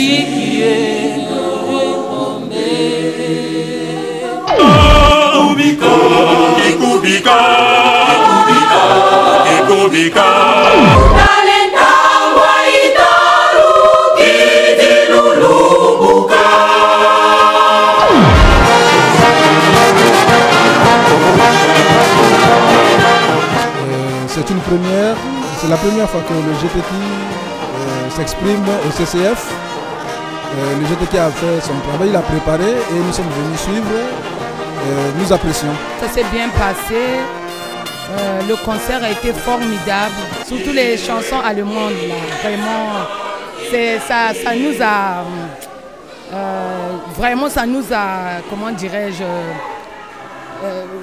sikie Kikubika Kikubika C'est une première, c'est la première fois que le GTT s'exprime au CCF. Le GTT a fait son travail, il a préparé et nous sommes venus suivre. Nous apprécions. Ça s'est bien passé. Le concert a été formidable. Surtout les chansons allemandes, là. Vraiment, ça nous a... vraiment, ça nous a... Comment dirais-je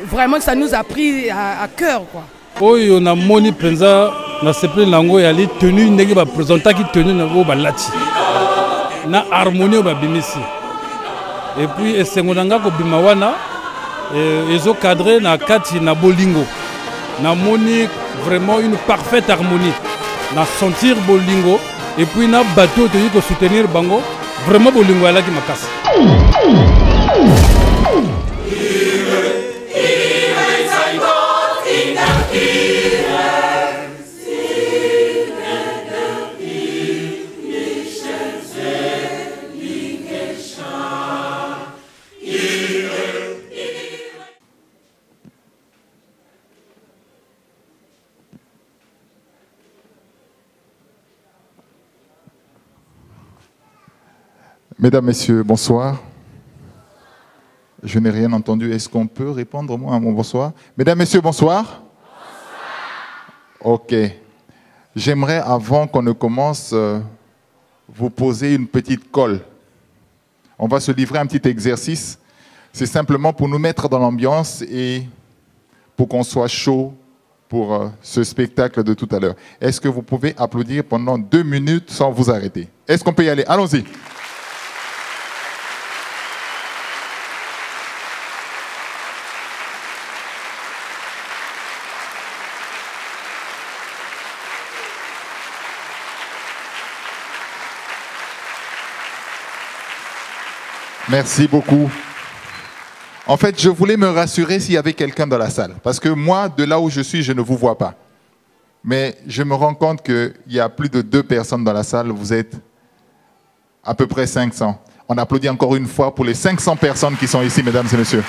vraiment, ça nous a pris à cœur, quoi. Oui, on a moni penza na sepre lango ya li tenue ndenge ba présenter qui tenue na go balati na harmonie ba bimisi et puis esengolanga ko bimawana ezo cadré na kati na bolingo na moni vraiment une parfaite harmonie na sentir bolingo et puis na bateau te ko soutenir bango vraiment bolingo ala ki makasi. Mesdames, Messieurs, bonsoir. Je n'ai rien entendu. Est-ce qu'on peut répondre moi à mon bonsoir? Mesdames, Messieurs, bonsoir. Bonsoir. Ok. J'aimerais, avant qu'on ne commence, vous poser une petite colle. On va se livrer à un petit exercice. C'est simplement pour nous mettre dans l'ambiance et pour qu'on soit chaud pour ce spectacle de tout à l'heure. Est-ce que vous pouvez applaudir pendant 2 minutes sans vous arrêter? Est-ce qu'on peut y aller? Allons-y. Merci beaucoup. En fait, je voulais me rassurer s'il y avait quelqu'un dans la salle. Parce que moi, de là où je suis, je ne vous vois pas. Mais je me rends compte qu'il y a plus de 2 personnes dans la salle. Vous êtes à peu près 500. On applaudit encore une fois pour les 500 personnes qui sont ici, mesdames et messieurs.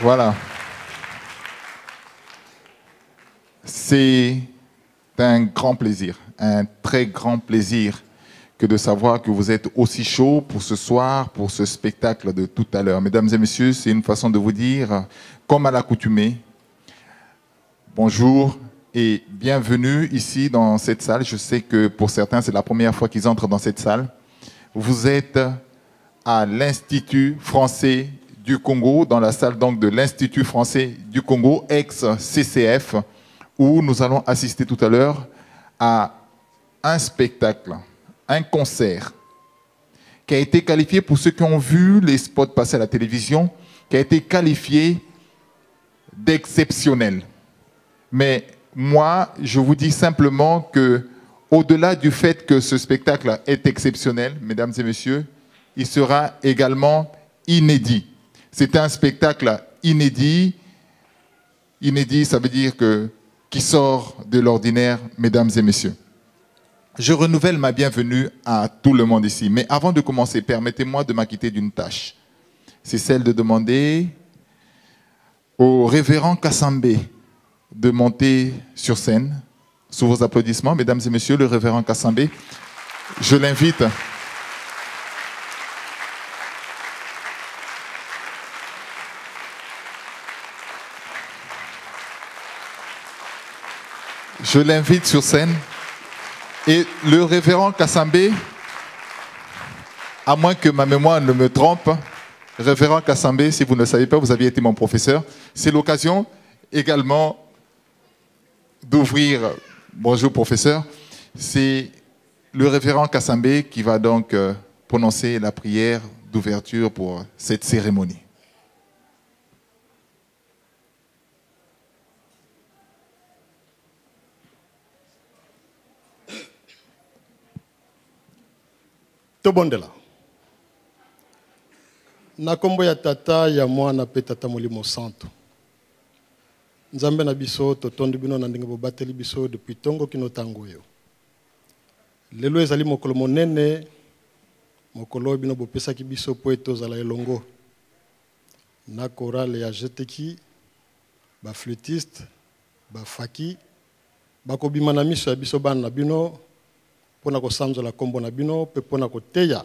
Voilà. C'est un grand plaisir, un très grand plaisir que de savoir que vous êtes aussi chaud pour ce soir, pour ce spectacle de tout à l'heure. Mesdames et messieurs, c'est une façon de vous dire, comme à l'accoutumée, bonjour et bienvenue ici dans cette salle. Je sais que pour certains, c'est la première fois qu'ils entrent dans cette salle. Vous êtes à l'Institut français du Congo, dans la salle donc de l'Institut français du Congo, ex-CCF, où nous allons assister tout à l'heure à un spectacle, un concert, qui a été qualifié, pour ceux qui ont vu les spots passer à la télévision, qui a été qualifié d'exceptionnel. Mais moi, je vous dis simplement que, au-delà du fait que ce spectacle est exceptionnel, mesdames et messieurs, il sera également inédit. C'est un spectacle inédit. Inédit, ça veut dire qui sort de l'ordinaire, mesdames et messieurs. Je renouvelle ma bienvenue à tout le monde ici. Mais avant de commencer, permettez-moi de m'acquitter d'une tâche. C'est celle de demander au révérend Kassambé de monter sur scène. Sous vos applaudissements, mesdames et messieurs, le révérend Kassambé, je l'invite. Je l'invite sur scène. Et le révérend Kassambé, à moins que ma mémoire ne me trompe, révérend Kassambé, si vous ne le savez pas, vous aviez été mon professeur, c'est l'occasion également d'ouvrir, bonjour professeur, c'est le révérend Kassambé qui va donc prononcer la prière d'ouverture pour cette cérémonie. Tobondela. Na kombo ya tata ya mwana pe tata molimo santo. Nzambe na biso totondi bino na ndenge bobateli biso depuis tongo kino tango yo. Lelo ezali mokolo monene, mokolo bino bopesaki biso po etozala elongo. Na chorale ya jeteki, ba flûtiste, ba faki, bakobima na miso ya biso bana na bino, pona kosanzola kombo na bino, pe pona koteya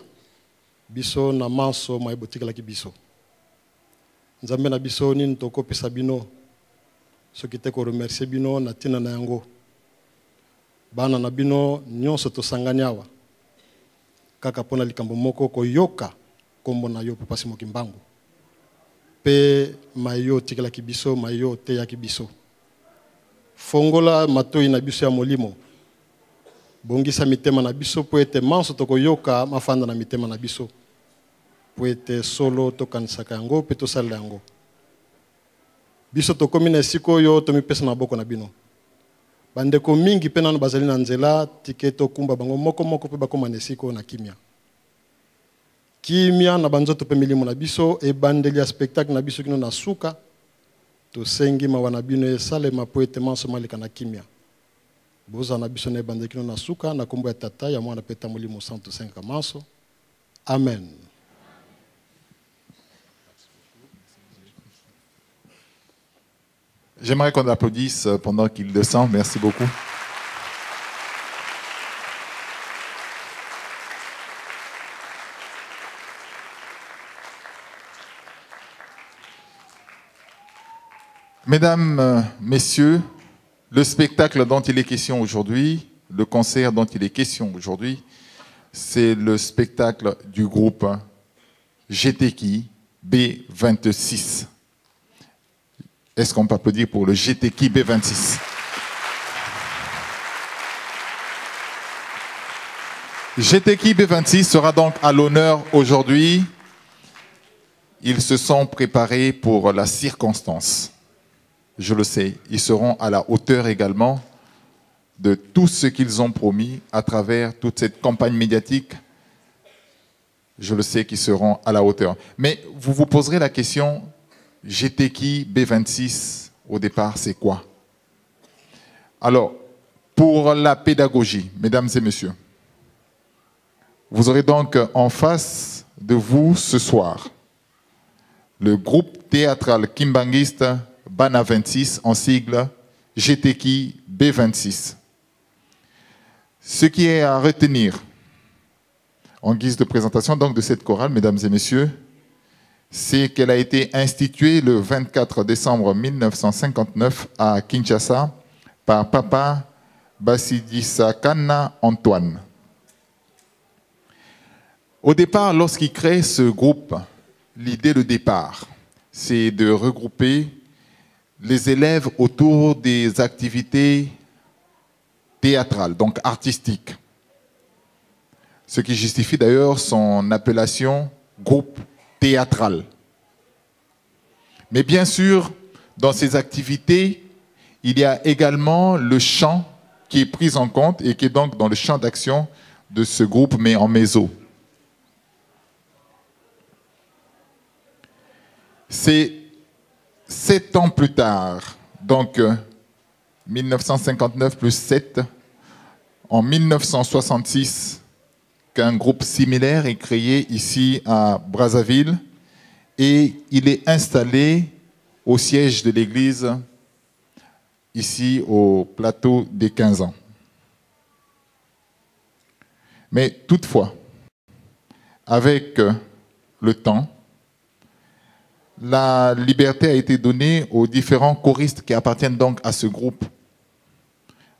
biso na manso maebotikelaki biso. Nzambe na biso nini tokopesa bino, soki te ko remercier bino na tina na yango. Bana na bino nyonso tosangani awa. Kaka pona likambo moko koyoka kombo na yo papa Simoki Mbangu. Pe mayo tikelaki biso, mayo teyaki biso. Fongola matoi na biso ya molimo. Bongisa mitema na biso po ete manso tokoyoka mafanda na mitema na biso. Po ete solo tokanisaka yango pe tosalela yango. Biso tokomi na esika oyo tomipesa na boko na bino. Bandeko mingi pe nano bazali na nzela tike tokumba bango moko moko pe bakoma na esika na kimia. Kimia na banzoto pe milimo na biso e bandeli ya spectacle na biso kino na suka. Tosengi mawa na bino esalema po ete manso maleka na kimia. Boza na biso na bandeli kino na suka na kombo ya tata ya mwana pe tamolimo santo 5 manso. Amen. J'aimerais qu'on applaudisse pendant qu'il descend. Merci beaucoup. Mesdames, Messieurs, le spectacle dont il est question aujourd'hui, le concert dont il est question aujourd'hui, c'est le spectacle du groupe Jeteki B26. Est-ce qu'on peut applaudir pour le Jeteki B26? Jeteki B26 sera donc à l'honneur aujourd'hui. Ils se sont préparés pour la circonstance. Je le sais, ils seront à la hauteur également de tout ce qu'ils ont promis à travers toute cette campagne médiatique. Je le sais qu'ils seront à la hauteur. Mais vous vous poserez la question, Jeteki B26, au départ, c'est quoi? Alors, pour la pédagogie, mesdames et messieurs, vous aurez donc en face de vous ce soir le groupe théâtral kimbanguiste Bana 26, en sigle Jeteki B26. Ce qui est à retenir en guise de présentation donc de cette chorale, mesdames et messieurs, c'est qu'elle a été instituée le 24 décembre 1959 à Kinshasa par Papa Basidisakana Antoine. Au départ, lorsqu'il crée ce groupe, l'idée de départ, c'est de regrouper les élèves autour des activités théâtrales, donc artistiques. Ce qui justifie d'ailleurs son appellation groupe théâtral. Mais bien sûr, dans ces activités, il y a également le chant qui est pris en compte et qui est donc dans le champ d'action de ce groupe, mais en méso. C'est 7 ans plus tard, donc 1959 plus 7, en 1966, qu'un groupe similaire est créé ici à Brazzaville et il est installé au siège de l'église ici au plateau des 15 ans. Mais toutefois, avec le temps, la liberté a été donnée aux différents choristes qui appartiennent donc à ce groupe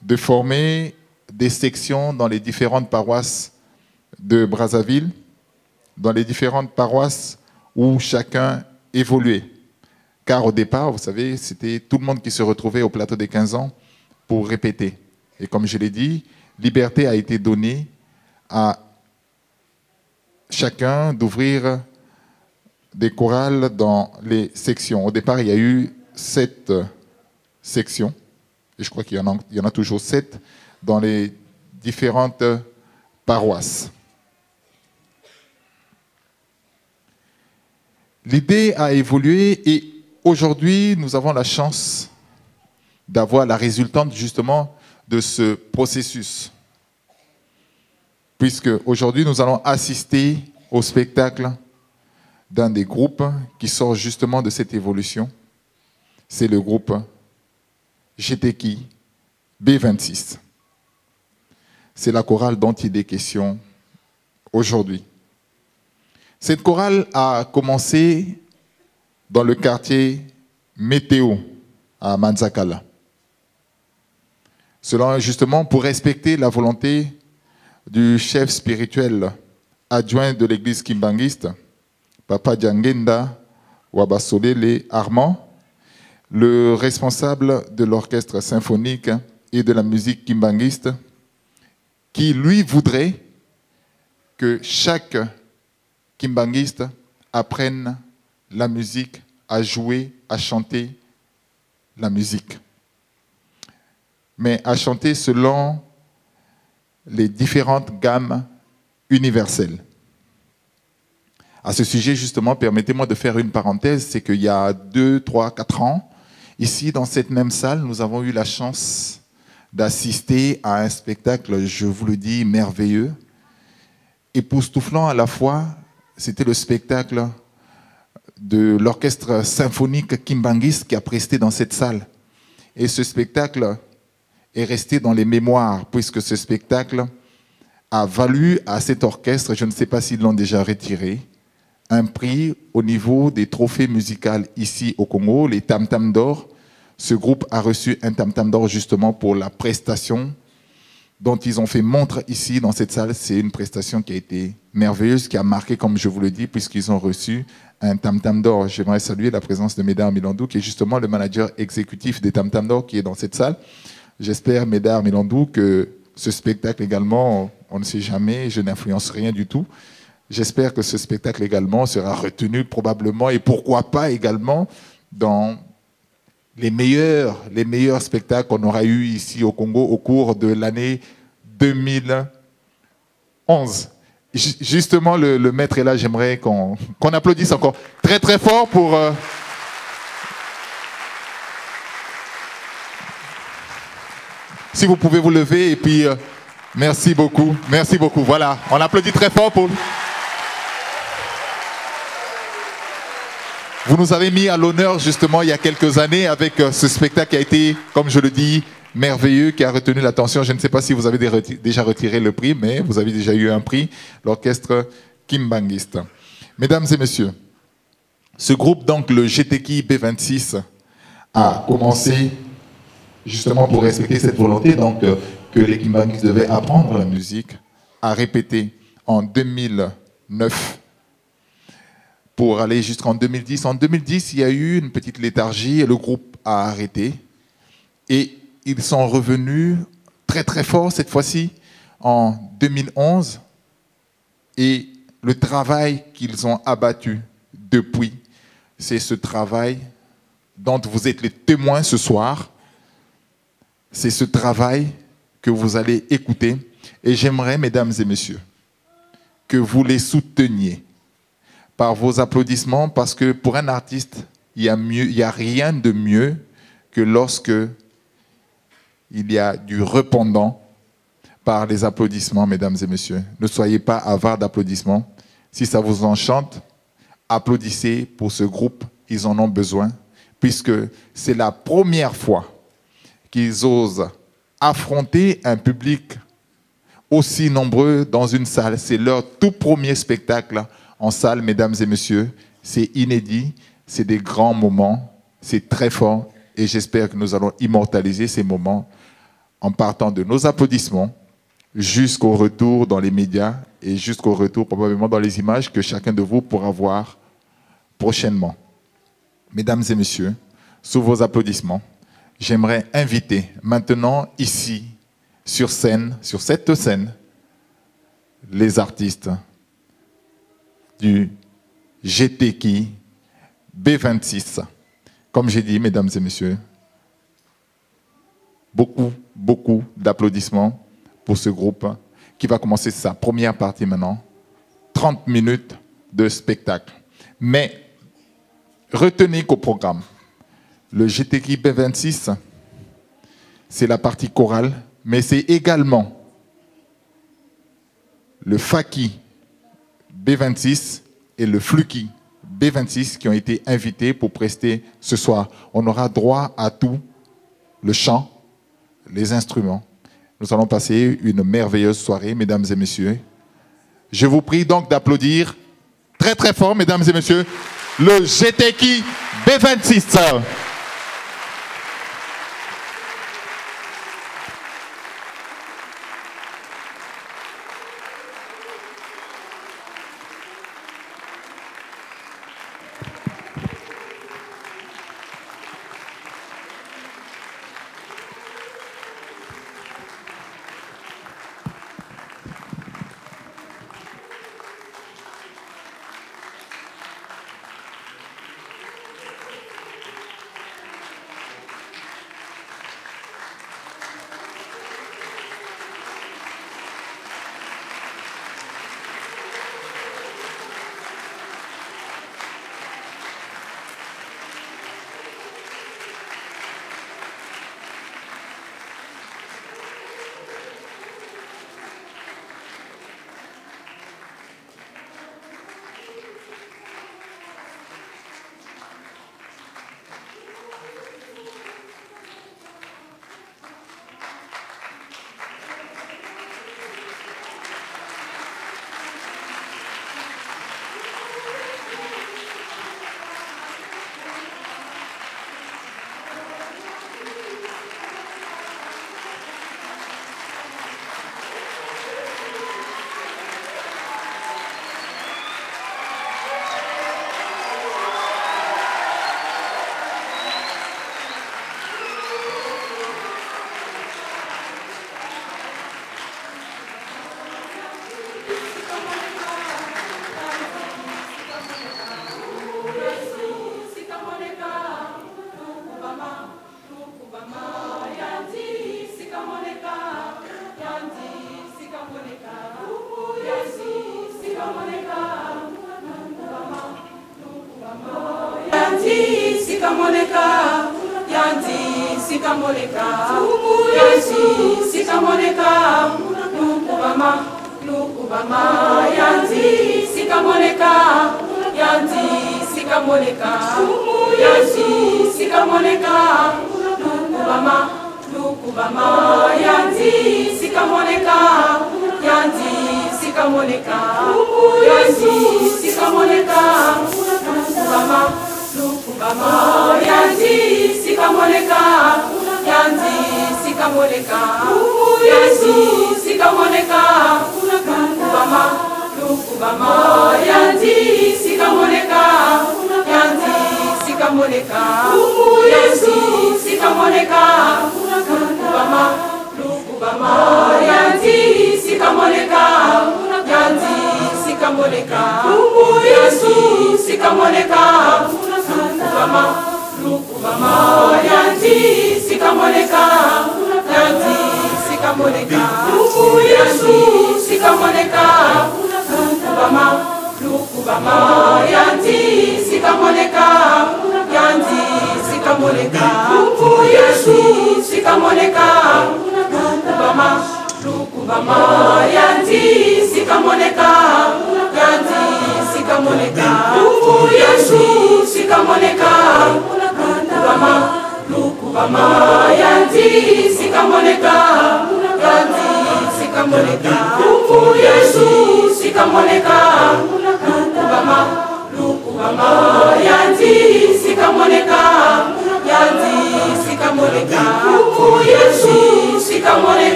de former des sections dans les différentes paroisses de Brazzaville, dans les différentes paroisses où chacun évoluait. Car au départ, vous savez, c'était tout le monde qui se retrouvait au plateau des 15 ans pour répéter. Et comme je l'ai dit, liberté a été donnée à chacun d'ouvrir des chorales dans les sections. Au départ, il y a eu 7 sections, et je crois qu'il y en a toujours 7 dans les différentes paroisses. L'idée a évolué et aujourd'hui, nous avons la chance d'avoir la résultante justement de ce processus. Puisque aujourd'hui, nous allons assister au spectacle d'un des groupes qui sort justement de cette évolution. C'est le groupe GTKI B26. C'est la chorale dont il est question aujourd'hui. Cette chorale a commencé dans le quartier Météo à Manzakala. Cela justement pour respecter la volonté du chef spirituel adjoint de l'église kimbanguiste, Papa Djangenda Wabasolele Armand, le responsable de l'orchestre symphonique et de la musique kimbanguiste, qui lui voudrait que chaque kimbanguiste apprenne la musique, à jouer, à chanter la musique. Mais à chanter selon les différentes gammes universelles. À ce sujet, justement, permettez-moi de faire une parenthèse, c'est qu'il y a 2, 3, 4 ans, ici, dans cette même salle, nous avons eu la chance d'assister à un spectacle, je vous le dis, merveilleux, époustouflant à la fois. C'était le spectacle de l'orchestre symphonique kimbanguiste qui a presté dans cette salle. Et ce spectacle est resté dans les mémoires, puisque ce spectacle a valu à cet orchestre, je ne sais pas s'ils l'ont déjà retiré, un prix au niveau des trophées musicaux ici au Congo, les Tam Tam d'Or. Ce groupe a reçu un Tam Tam d'Or justement pour la prestation dont ils ont fait montre ici dans cette salle. C'est une prestation qui a été merveilleuse, qui a marqué, comme je vous le dis, puisqu'ils ont reçu un Tam Tam d'Or. J'aimerais saluer la présence de Médard Milandou, qui est justement le manager exécutif des Tam Tam d'Or, qui est dans cette salle. J'espère, Médard Milandou, que ce spectacle également, on ne sait jamais, je n'influence rien du tout. J'espère que ce spectacle également sera retenu probablement, et pourquoi pas également dans les meilleurs spectacles qu'on aura eu ici au Congo au cours de l'année 2011. Justement, le maître est là, j'aimerais qu'on applaudisse encore très très fort pour... Si vous pouvez vous lever, et puis merci beaucoup, voilà, on applaudit très fort pour... Vous nous avez mis à l'honneur justement il y a quelques années avec ce spectacle qui a été, comme je le dis, merveilleux, qui a retenu l'attention. Je ne sais pas si vous avez déjà retiré le prix, mais vous avez déjà eu un prix, l'orchestre kimbanguiste. Mesdames et messieurs, ce groupe, donc le GTKI B26, a commencé justement pour respecter cette volonté, donc que les kimbanguistes devaient apprendre la musique, a répété en 2009 pour aller jusqu'en 2010. En 2010, il y a eu une petite léthargie et le groupe a arrêté. Et ils sont revenus très très fort cette fois-ci en 2011. Et le travail qu'ils ont abattu depuis, c'est ce travail dont vous êtes les témoins ce soir. C'est ce travail que vous allez écouter. Et j'aimerais, mesdames et messieurs, que vous les souteniez par vos applaudissements, parce que pour un artiste, il y a rien de mieux que lorsque il y a du répondant par les applaudissements, mesdames et messieurs. Ne soyez pas avares d'applaudissements. Si ça vous enchante, applaudissez pour ce groupe, ils en ont besoin, puisque c'est la première fois qu'ils osent affronter un public aussi nombreux dans une salle. C'est leur tout premier spectacle en salle, mesdames et messieurs. C'est inédit, c'est des grands moments, c'est très fort et j'espère que nous allons immortaliser ces moments en partant de nos applaudissements jusqu'au retour dans les médias et jusqu'au retour probablement dans les images que chacun de vous pourra voir prochainement. Mesdames et messieurs, sous vos applaudissements, j'aimerais inviter maintenant ici, sur scène, sur cette scène, les artistes du GTKI B26. Comme j'ai dit, mesdames et messieurs, beaucoup d'applaudissements pour ce groupe qui va commencer sa première partie maintenant. 30 minutes de spectacle. Mais retenez qu'au programme, le GTKI B26, c'est la partie chorale, mais c'est également le Faki B26 et le Fluki B26 qui ont été invités pour prester ce soir. On aura droit à tout, le chant, les instruments. Nous allons passer une merveilleuse soirée, mesdames et messieurs. Je vous prie donc d'applaudir très très fort, mesdames et messieurs, le GTKI B26.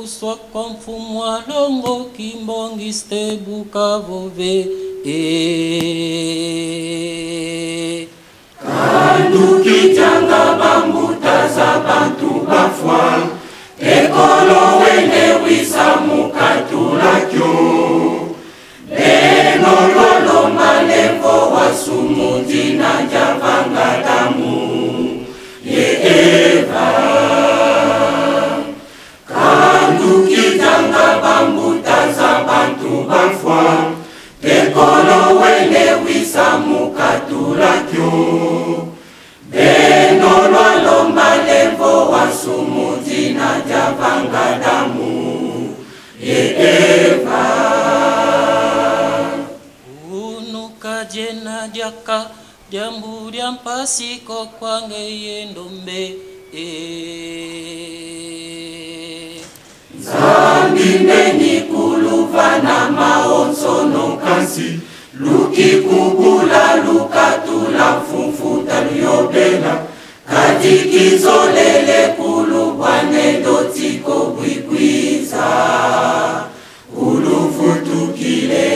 kuswa kwa mfumu wa longo kimbongiste bukavove Kandu kitanga bambuta za bantu bafwa ekolo wene wisamu katulakyo beno lolo malevo wasumuti na javanga damu ye Eva Kandu kitanga bambuta za bantu bafwa ekolo wene wisamu katulakyo beno lolo malevo wasumuti na javanga damu ye Eva unuka jena jaka jambu mpasiko kwange yendombe Zambimeni kuluvana maonsono kasi Luki kubula lukatula funfuta luyobela Kadikizolele kulubwane dotiko bwikwiza Ulufutukile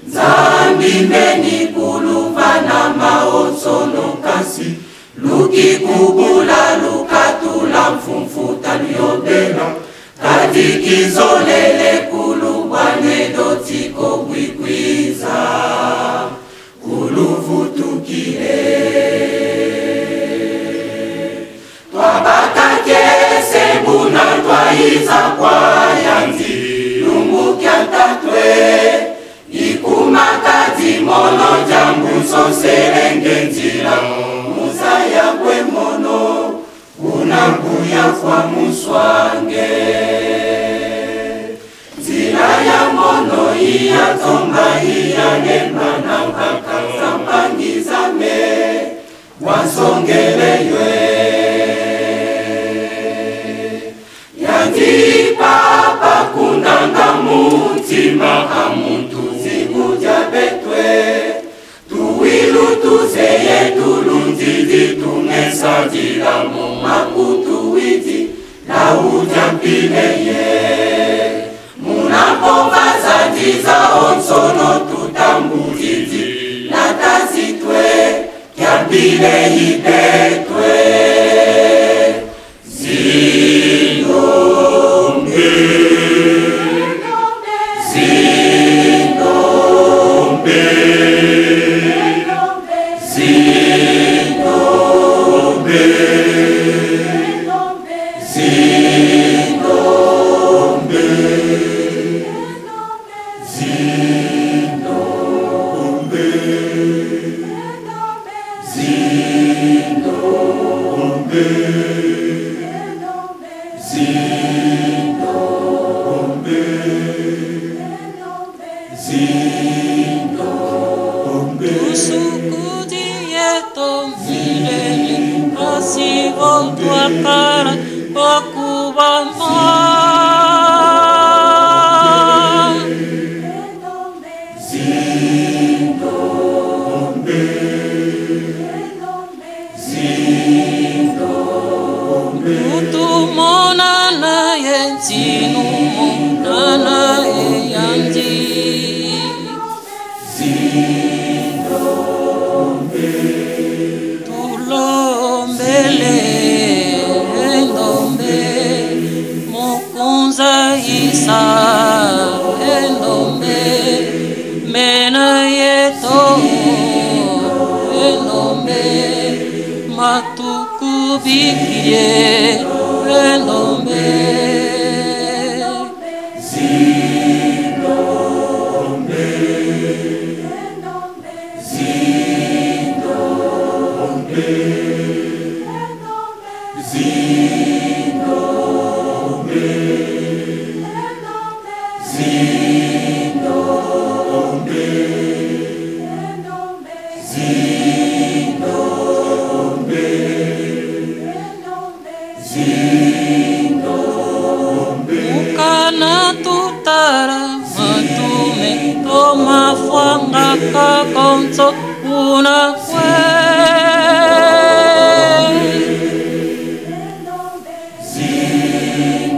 Zambimeni kuluvana maonsono kasi Luki kubula lukatula funfuta luyobela Kadikizolele kulubwane dotiko bwikwiza Ulufutukile Twabakake sebuna twaiza kwa yanzi Lungu kya tatwe Ikumakati mono jambu so serenge nzira Musaya kwe mono Unambuya kwa muswange Nzira ya mono iya tomba iya nemba na mpaka Zampangizame Wasongeleywe Yanti papa kundanga mutima hamuntu Zikuja betwe Tuwilu tuzeye tulunzidi Tungesadila mumakutu witi Na ujampileye Munapova zadiza onsono tutambuzidi Na tazitwe Kiambile hibetwe Zinombe Zinombe Zinombe Zinombe Zinombe Zinombe Zinombe Zinombe Usukuti yeto milele Asivo tuakara wakubama Zinombe Zinombe Utumona na yenzinu Mona yanzi Zinombe Tulombele endombe Mukunza isa endombe Mena yeto endombe Matuku bikie endombe Zinombe Zinombe Zinombe Zinombe Zinombe Zinombe Ukana tutara matume Toma fuanga kakonso una kwe Zinombe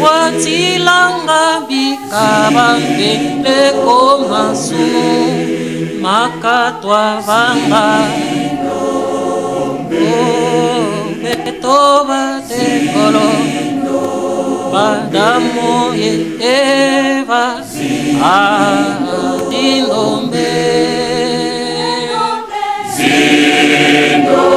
Watilanga bikabambe leko masumu makatwa vanga betoba tekolo badamo eva adindombe zindombe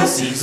Si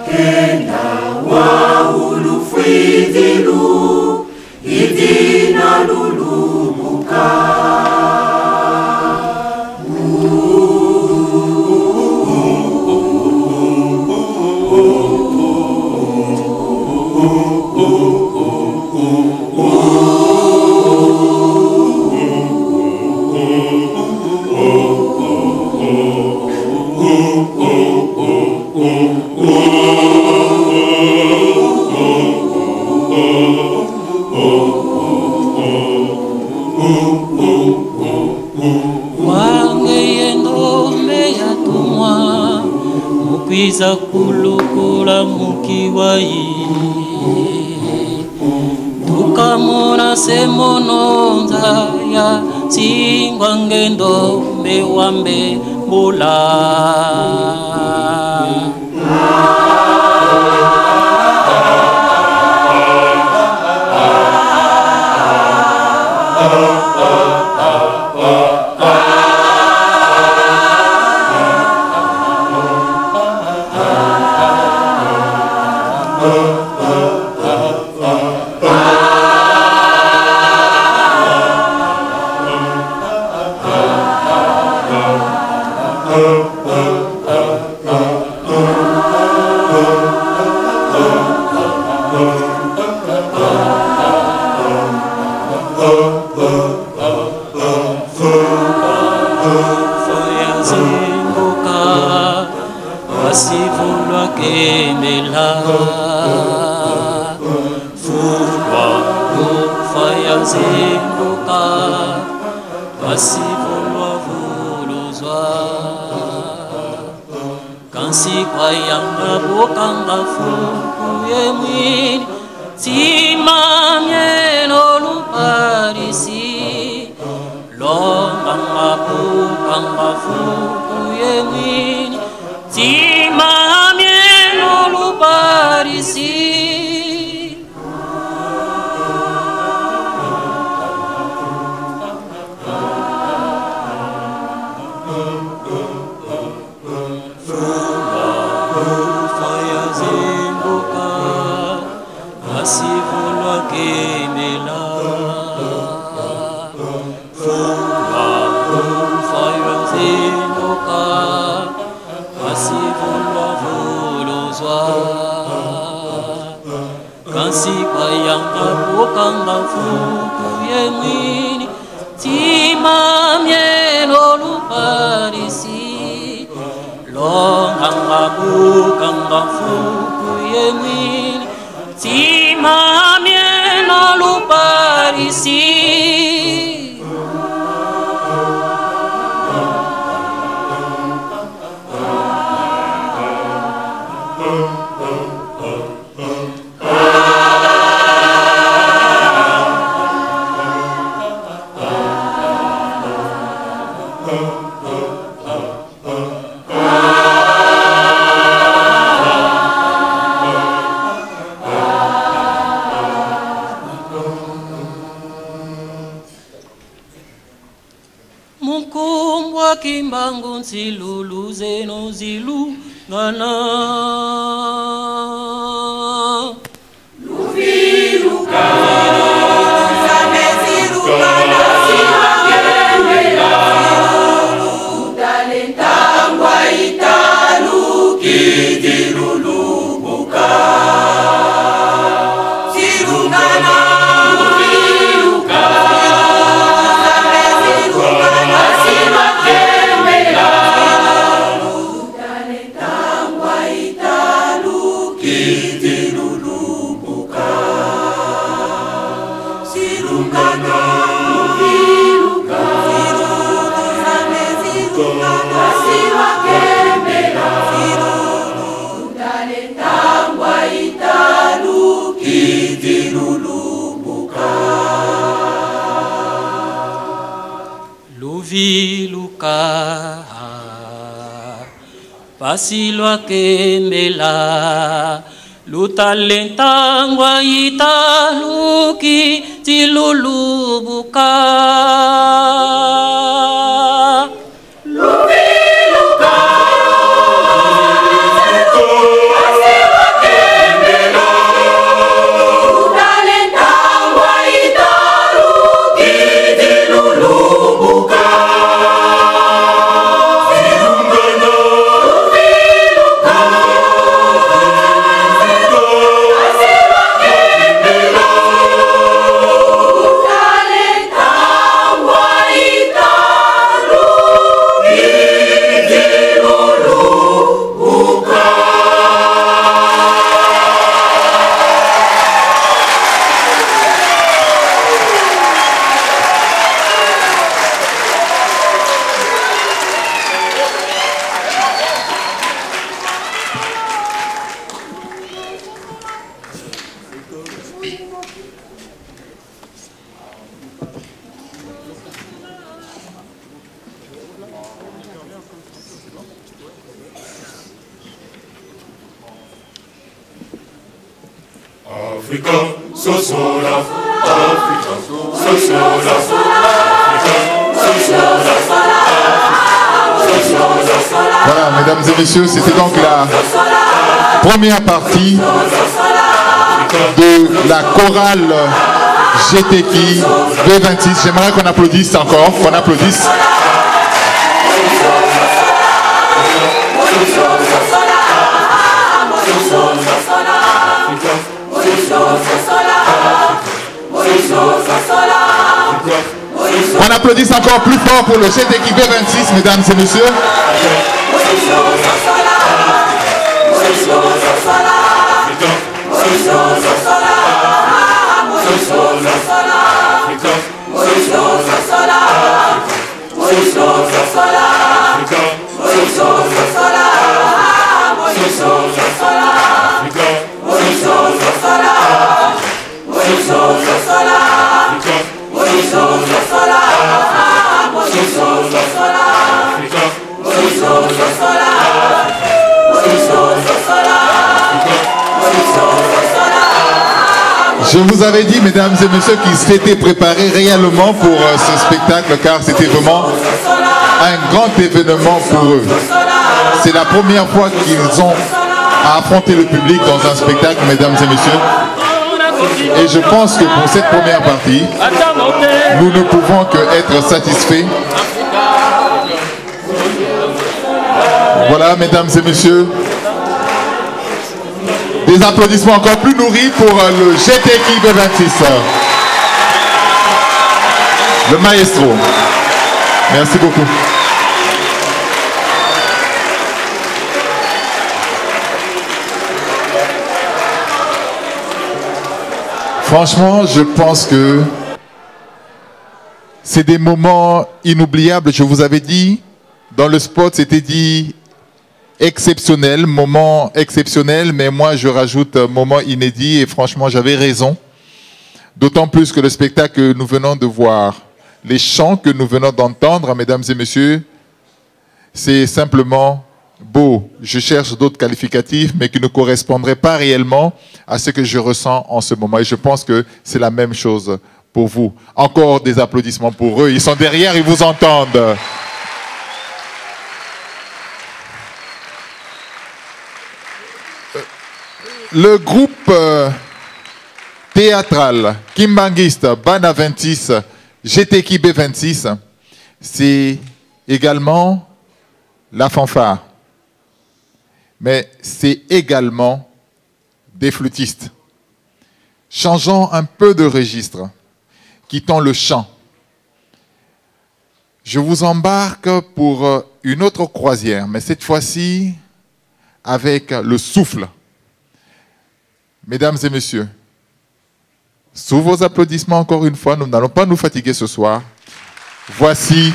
Kenda wa Iza kulukula mukiwai Tukamona semononza ya Singwa ngendo mewambe mula Kimbangu nsilulu zeno zilu ngana Luviluka Zameziluka Nasiwakemela Talentangwa italu Kidilulubuka Silungana Luviluka Zameziluka Nasiwakemela Talentangwa italu Kidilulubuka Silungana Luviluka Zameziluka Nasiwakemela Talentangwa italu Kidilulubuka Luviluka Pasilwa kemela Lutalentangwa italu Kidilulubuka Talentangwa Voilà, mesdames et messieurs, c'était donc la première partie de la chorale GTK B26. J'aimerais qu'on applaudisse encore, qu'on applaudisse. On applaudisse encore plus fort pour le GTK B26, mesdames et messieurs. Je vous avais dit, mesdames et messieurs, qu'ils s'étaient préparés réellement pour ce spectacle, car c'était vraiment un grand événement pour eux. C'est la première fois qu'ils ont à affronter le public dans un spectacle, mesdames et messieurs. Et je pense que pour cette première partie, nous ne pouvons qu'être satisfaits. Voilà, mesdames et messieurs. Des applaudissements encore plus nourris pour le GTK B26. Le maestro. Merci beaucoup. Franchement, je pense que c'est des moments inoubliables. Je vous avais dit, dans le spot, c'était dit exceptionnel, moment exceptionnel, mais moi je rajoute moment inédit et franchement j'avais raison. D'autant plus que le spectacle que nous venons de voir, les chants que nous venons d'entendre, mesdames et messieurs, c'est simplement beau. Je cherche d'autres qualificatifs, mais qui ne correspondraient pas réellement à ce que je ressens en ce moment. Et je pense que c'est la même chose pour vous. Encore des applaudissements pour eux. Ils sont derrière, ils vous entendent. Le groupe théâtral Kimbanguiste Banaventis GTK B26, c'est également la fanfare, mais c'est également des flûtistes. Changeons un peu de registre, quittons le chant. Je vous embarque pour une autre croisière, mais cette fois-ci avec le souffle. Mesdames et messieurs, sous vos applaudissements encore une fois, nous n'allons pas nous fatiguer ce soir. Voici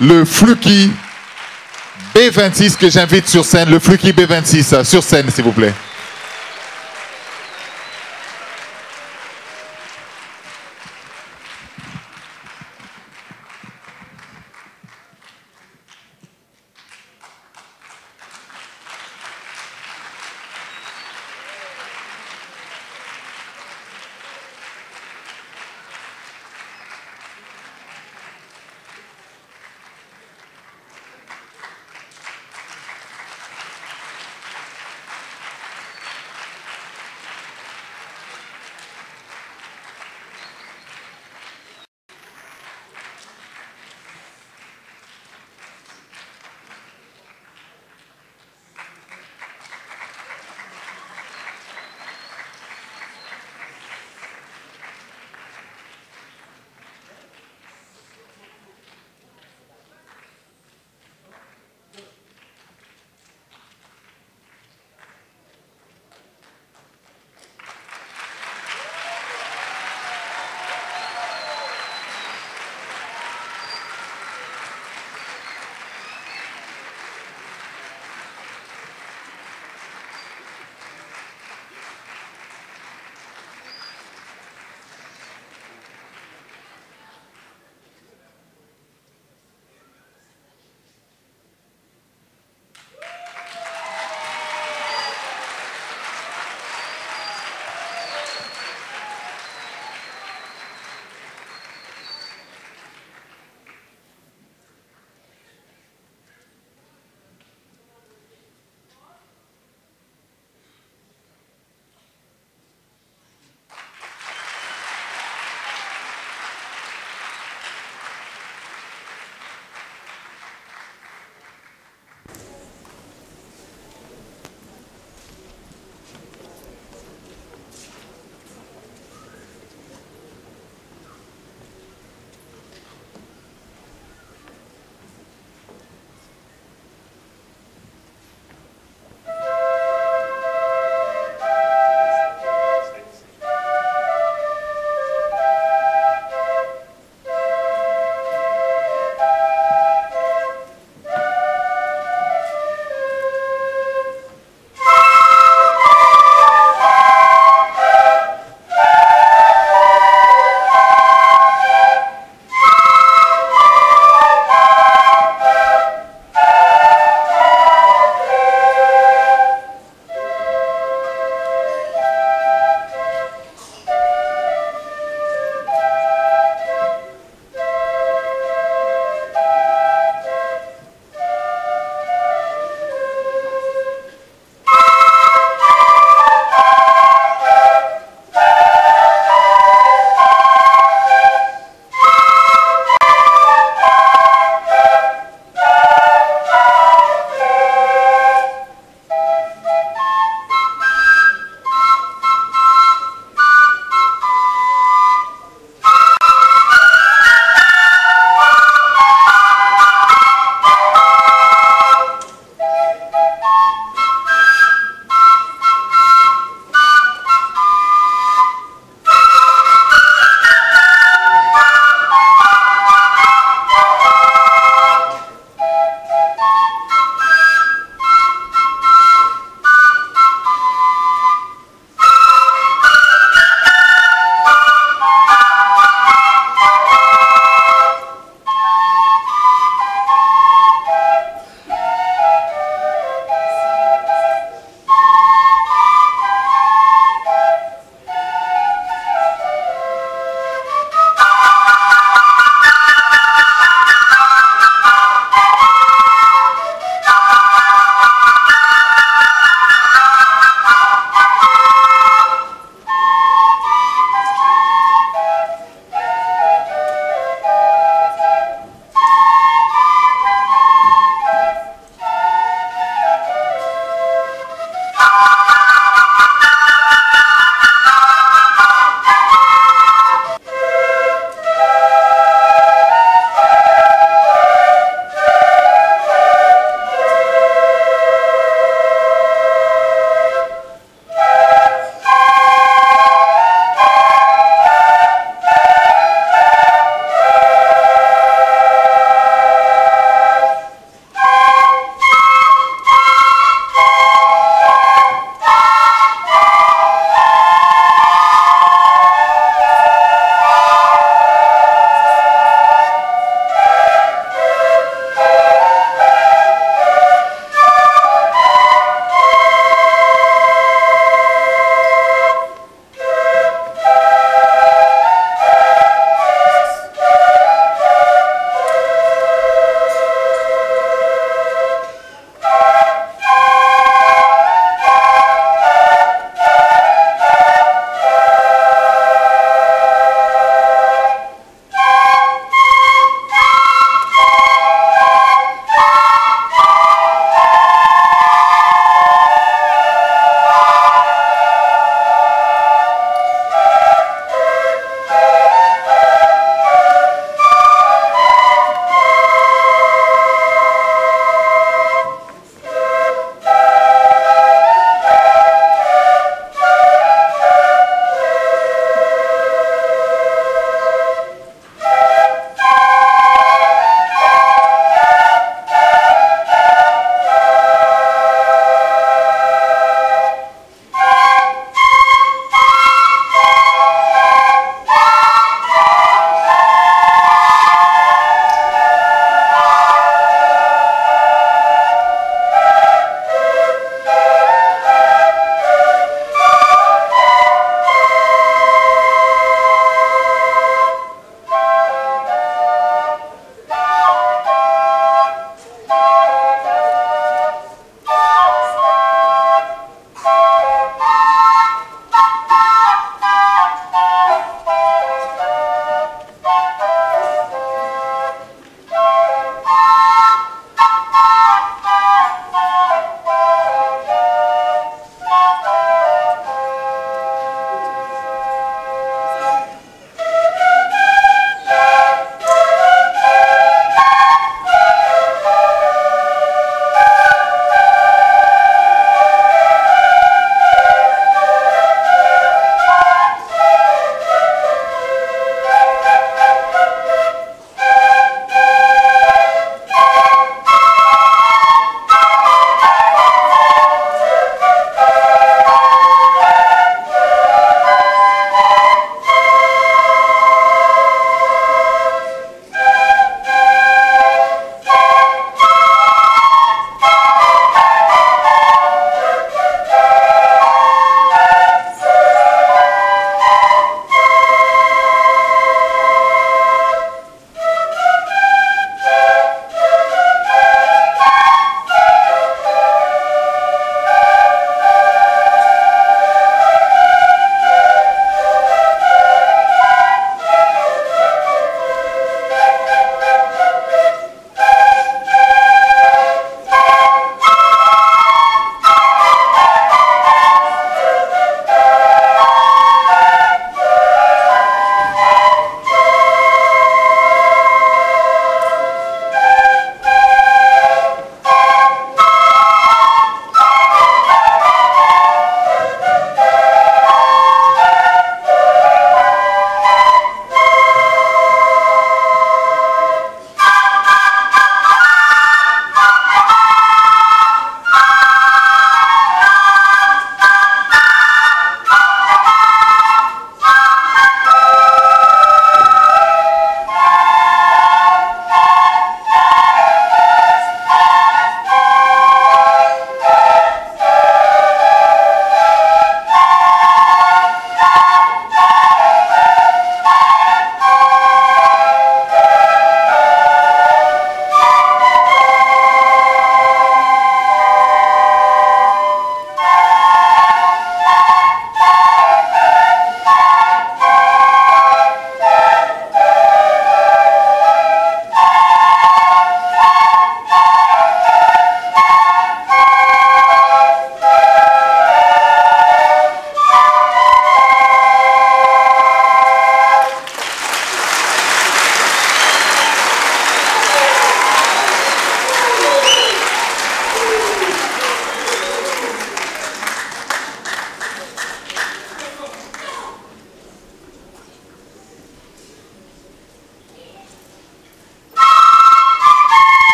le Fluky B26 que j'invite sur scène. Le Fluky B26 sur scène, s'il vous plaît.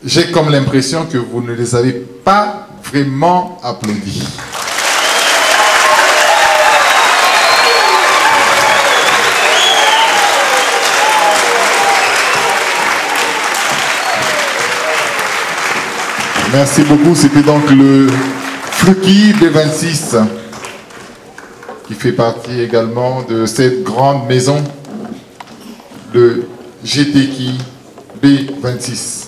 J'ai comme l'impression que vous ne les avez pas vraiment applaudis. Merci beaucoup. C'était donc le Fruki B26 qui fait partie également de cette grande maison, le GTKI B26.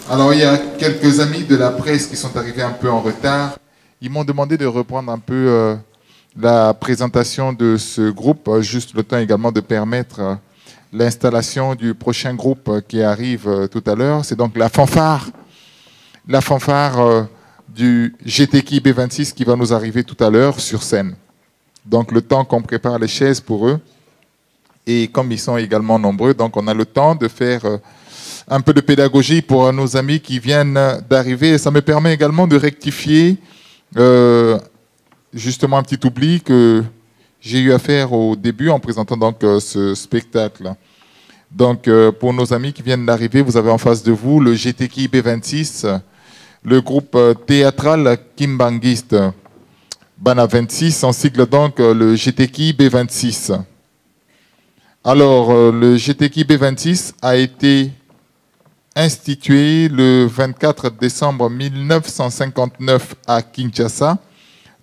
Alors, il y a quelques amis de la presse qui sont arrivés un peu en retard. Ils m'ont demandé de reprendre un peu la présentation de ce groupe, juste le temps également de permettre l'installation du prochain groupe qui arrive tout à l'heure. C'est donc la fanfare du GTKI B26 qui va nous arriver tout à l'heure sur scène. Donc, le temps qu'on prépare les chaises pour eux, et comme ils sont également nombreux, donc on a le temps de faire un peu de pédagogie pour nos amis qui viennent d'arriver. Et ça me permet également de rectifier justement un petit oubli que j'ai eu à faire au début en présentant donc ce spectacle. Donc pour nos amis qui viennent d'arriver, vous avez en face de vous le GTKI B26, le groupe théâtral Kimbanguiste Bana 26, en sigle donc le GTKI B26. Alors le GTKI B26 a été institué le 24 décembre 1959 à Kinshasa,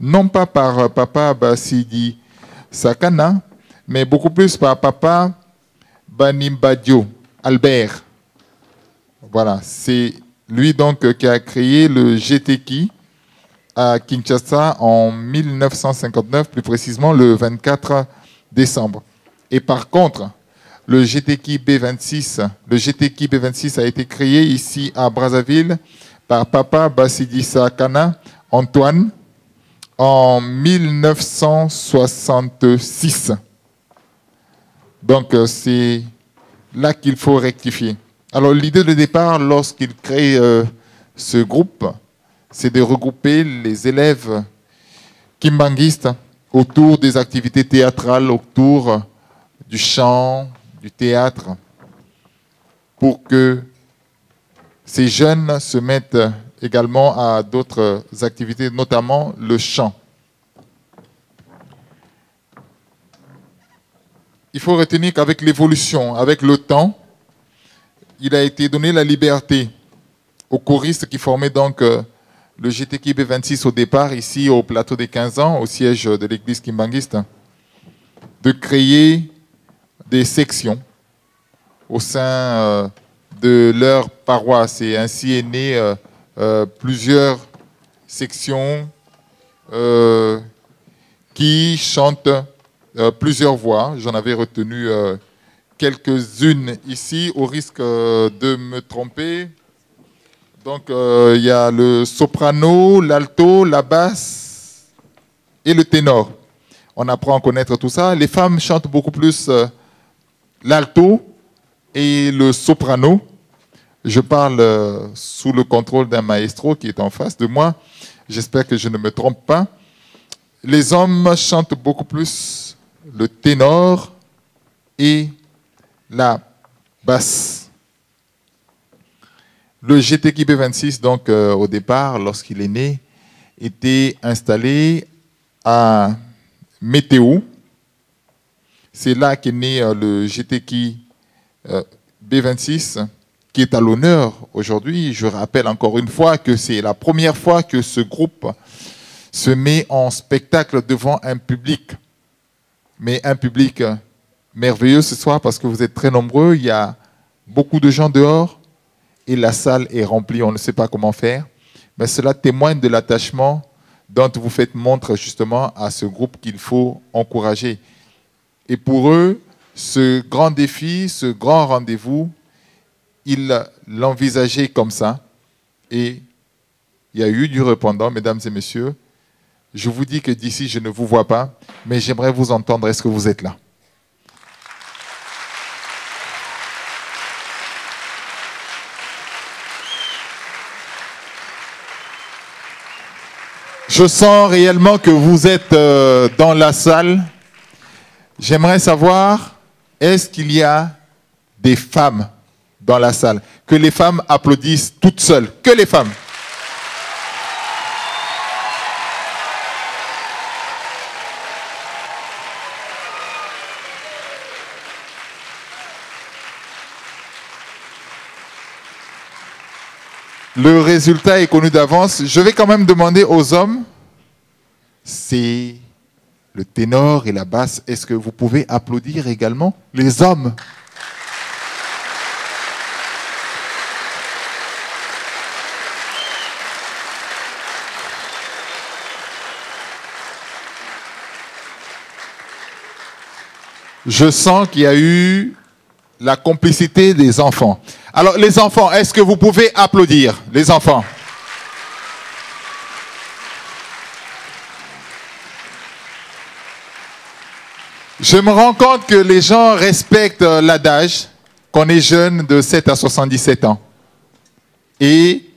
non pas par Papa Basidi Sakana, mais beaucoup plus par Papa Banimbadio Albert. Voilà, c'est lui donc qui a créé le GTKI à Kinshasa en 1959, plus précisément le 24 décembre. Et par contre, le GTKI B26 a été créé ici à Brazzaville par Papa Basidi Sakana Antoine en 1966. Donc c'est là qu'il faut rectifier. Alors l'idée de départ, lorsqu'il crée ce groupe, c'est de regrouper les élèves kimbanguistes autour des activités théâtrales, autour du chant, du théâtre, pour que ces jeunes se mettent également à d'autres activités, notamment le chant. Il faut retenir qu'avec l'évolution, avec le temps, il a été donné la liberté aux choristes qui formaient donc le GTKI B26 au départ, ici au plateau des 15 ans, au siège de l'église kimbanguiste, de créer des sections au sein de leur paroisse. Et ainsi est né plusieurs sections qui chantent plusieurs voix. J'en avais retenu quelques-unes ici, au risque de me tromper. Donc, il y a le soprano, l'alto, la basse et le ténor. On apprend à connaître tout ça. Les femmes chantent beaucoup plus l'alto et le soprano. Je parle sous le contrôle d'un maestro qui est en face de moi. J'espère que je ne me trompe pas. Les hommes chantent beaucoup plus le ténor et la basse. Le GTK B26, donc au départ, lorsqu'il est né, était installé à Météo. C'est là qu'est né le GTK B26, qui est à l'honneur aujourd'hui. Je rappelle encore une fois que c'est la première fois que ce groupe se met en spectacle devant un public. Mais un public merveilleux ce soir parce que vous êtes très nombreux. Il y a beaucoup de gens dehors et la salle est remplie. On ne sait pas comment faire. Mais cela témoigne de l'attachement dont vous faites montre justement à ce groupe qu'il faut encourager. Et pour eux, ce grand défi, ce grand rendez-vous, ils l'envisageaient comme ça. Et il y a eu du répondant, mesdames et messieurs. Je vous dis que d'ici, je ne vous vois pas, mais j'aimerais vous entendre. Est-ce que vous êtes là? Je sens réellement que vous êtes dans la salle. J'aimerais savoir, est-ce qu'il y a des femmes dans la salle? Que les femmes applaudissent toutes seules. Que les femmes. Le résultat est connu d'avance. Je vais quand même demander aux hommes, c'est le ténor et la basse. Est-ce que vous pouvez applaudir également les hommes? Je sens qu'il y a eu la complicité des enfants. Alors, les enfants, est-ce que vous pouvez applaudir, les enfants? Je me rends compte que les gens respectent l'adage qu'on est jeune de 7 à 77 ans. Et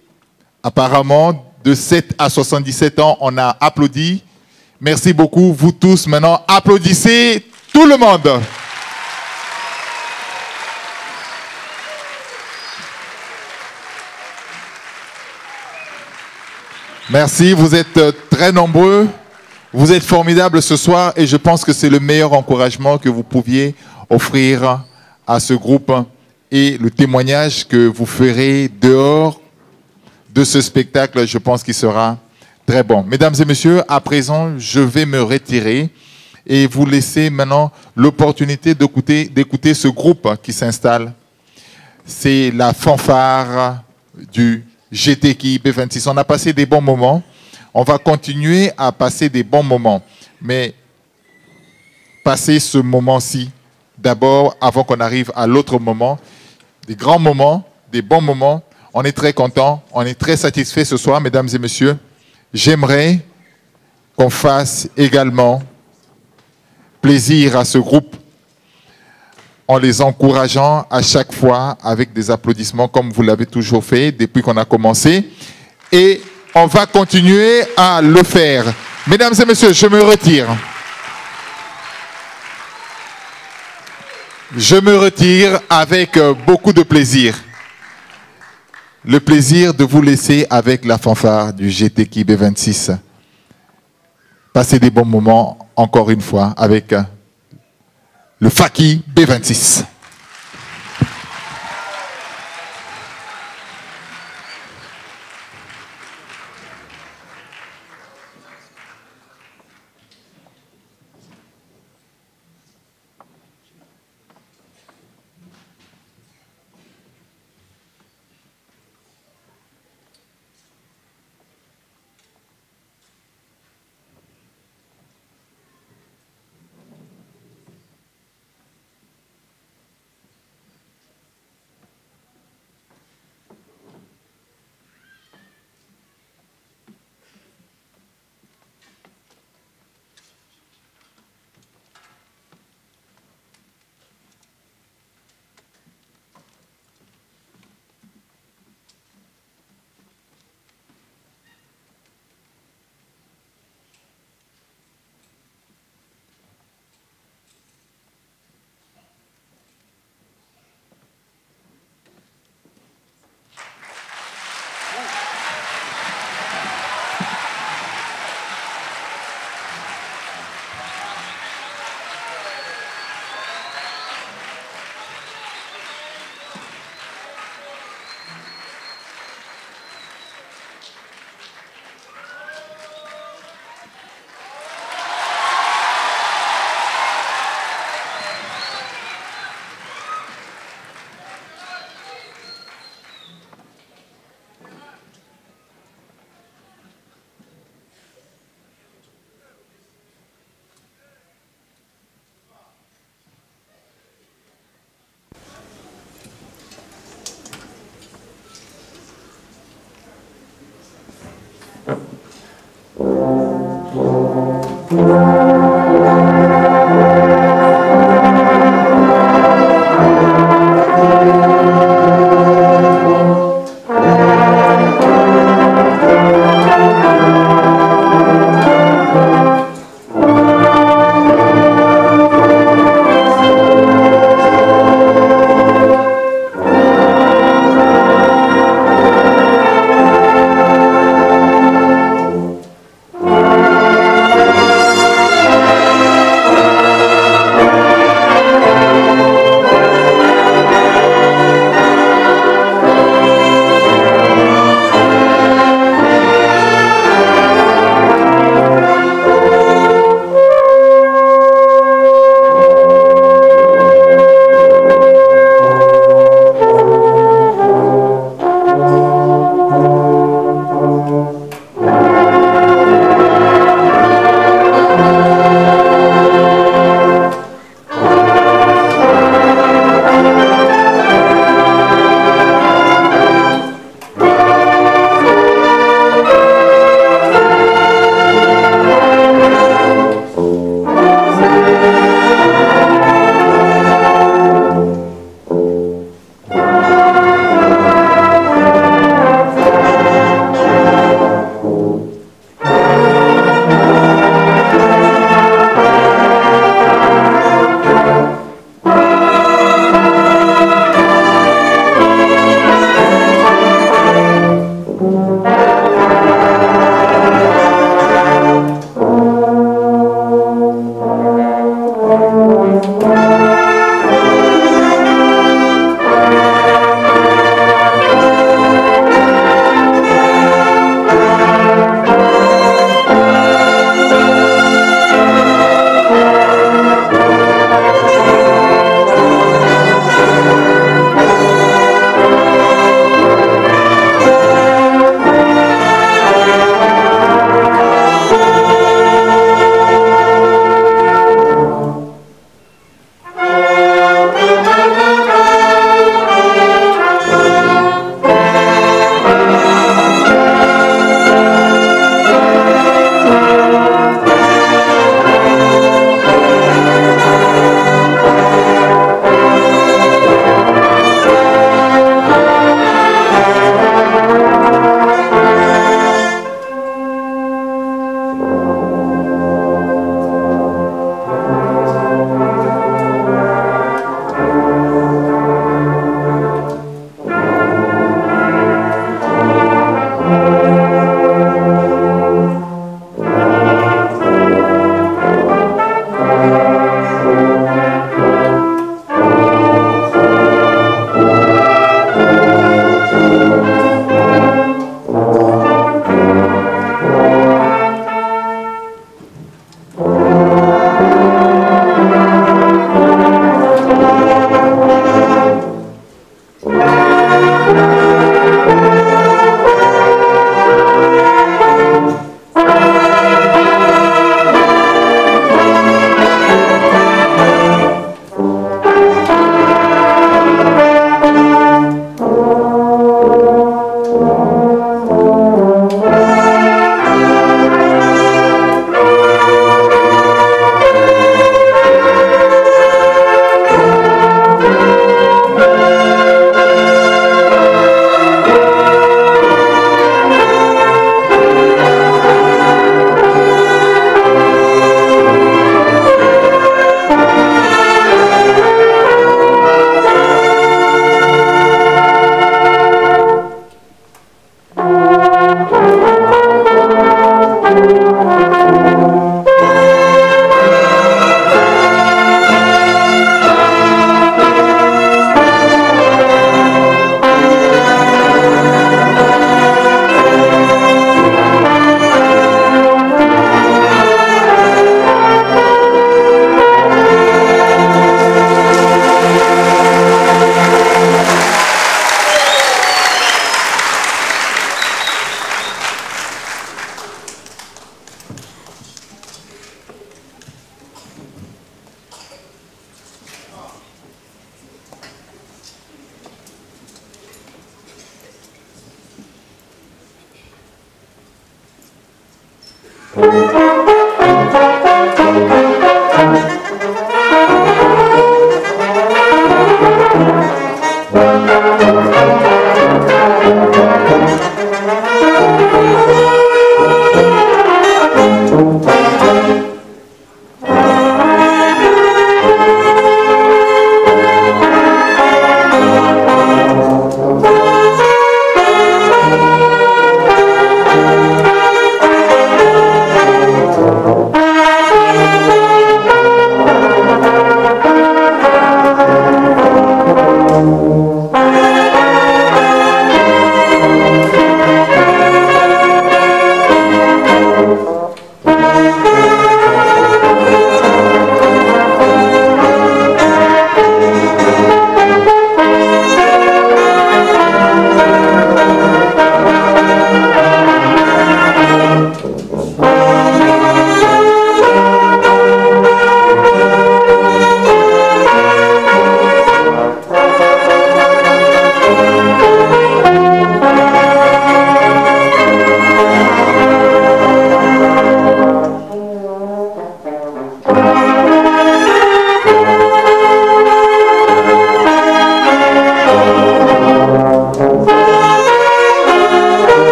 apparemment, de 7 à 77 ans, on a applaudi. Merci beaucoup, vous tous. Maintenant, applaudissez tout le monde. Merci, vous êtes très nombreux. Vous êtes formidables ce soir et je pense que c'est le meilleur encouragement que vous pouviez offrir à ce groupe et le témoignage que vous ferez dehors de ce spectacle, je pense qu'il sera très bon. Mesdames et messieurs, à présent, je vais me retirer et vous laisser maintenant l'opportunité d'écouter ce groupe qui s'installe. C'est la fanfare du GTK B26. On a passé des bons moments. On va continuer à passer des bons moments. Mais passer ce moment-ci, d'abord, avant qu'on arrive à l'autre moment, des grands moments, des bons moments. On est très contents, on est très satisfaits ce soir, mesdames et messieurs. J'aimerais qu'on fasse également plaisir à ce groupe en les encourageant à chaque fois avec des applaudissements comme vous l'avez toujours fait depuis qu'on a commencé. Et on va continuer à le faire. Mesdames et messieurs, je me retire. Je me retire avec beaucoup de plaisir. Le plaisir de vous laisser avec la fanfare du GTK B26. Passez des bons moments, encore une fois, avec le Faki B26.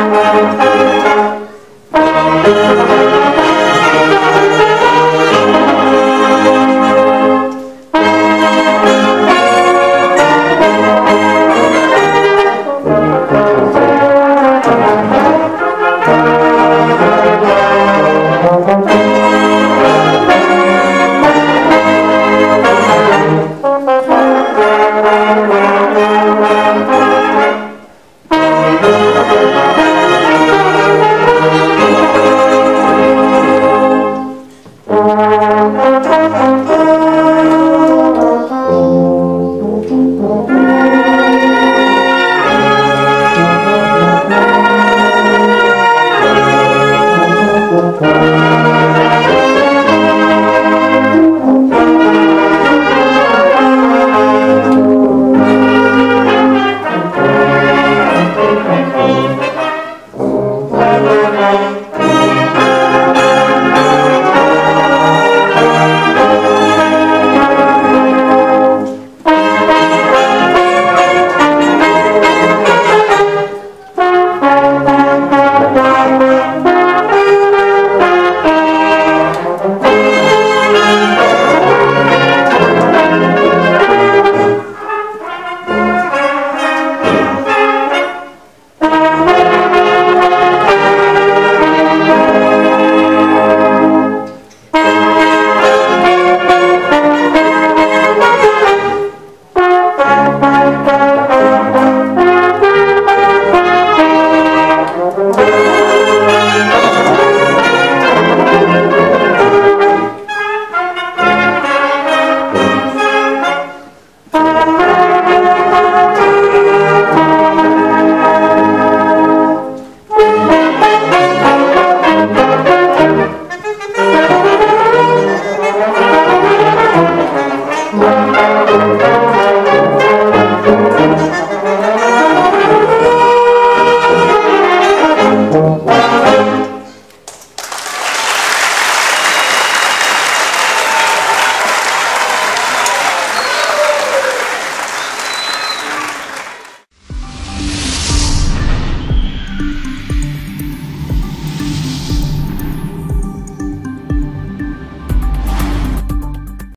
Amen.